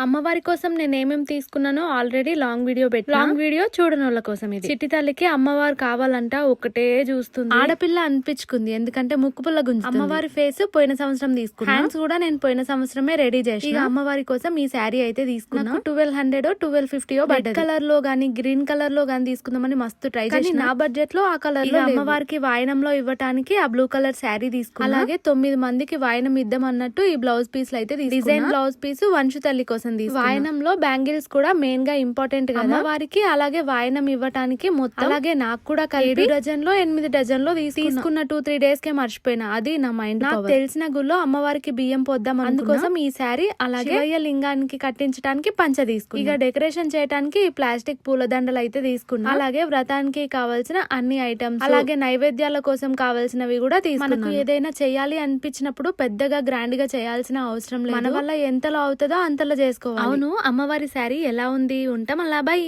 అమ్మవారి కోసం నేను ఏమేమి తీసుకున్నానో ఆల్రెడీ లాంగ్ వీడియో పెట్టి లాంగ్ వీడియో చూడనోళ్ళ కోసం ఇది. చిట్టి తల్లికి అమ్మవారు కావాలంట, ఒకటే చూస్తుంది. ఆడపిల్ల అనిపించుకుంది, ఎందుకంటే ముక్కు పుల్ల గుంజు. అమ్మవారి ఫేస్ పోయిన సంవత్సరం తీసుకున్నా, హ్యాండ్స్ కూడా నేను పోయిన సంవత్సరమే రెడీ చేసి. ఇక అమ్మవారి కోసం ఈ శారీ అయితే తీసుకున్నా. 1200 1250 రెడ్ కలర్ లో గానీ గ్రీన్ కలర్ లో గానీ తీసుకుందామని మస్తు ట్రై చేసి నా బడ్జెట్ లో ఆ కలర్ లో అమ్మవారికి వాయనంలో ఇవ్వటానికి ఆ బ్లూ కలర్ శారీ తీసుకున్నా. అలాగే 9 మందికి వాయనం ఇద్దాం అన్నట్టు ఈ బ్లౌజ్ పీస్ అయితే డిజైన్ బ్లౌజ్ పీస్ వంశు తల్లి కోసం. వాయనంలో బ్యాంగిల్స్ కూడా మెయిన్ గా ఇంపార్టెంట్ కదా అమ్మవారికి. అలాగే వాయనం ఇవ్వటానికి మొత్తం, అలాగే నాకు కూడా 7 డజన్లో 8 డజన్లో తీసుకున్న 2-3 డేస్ కే మర్చిపోయినా. అది నా మైండ్. నాకు తెలిసిన గుళ్ళో అమ్మవారికి బియ్యం పొద్దాం, అందుకోసం ఈ శారీ అలాగే లింగానికి కట్టించడానికి పంచ తీసుకున్నా. ఇక డెకరేషన్ చేయడానికి ఈ ప్లాస్టిక్ పూలదండలు అయితే తీసుకున్నా. అలాగే వ్రతానికి కావాల్సిన అన్ని ఐటమ్స్, అలాగే నైవేద్యాల కోసం కావాల్సినవి కూడా తీసుకున్నా. మనకు ఏదైనా చేయాలి అనిపించినప్పుడు పెద్దగా గ్రాండ్ గా చేయాల్సిన అవసరం లేదు, మన వల్ల ఎంతలో అవుతుందో అంతలో చేసుకోవాలి. అవును, అమ్మవారి శారీ ఎలా ఉంది? ఉంటాం అలా, బై.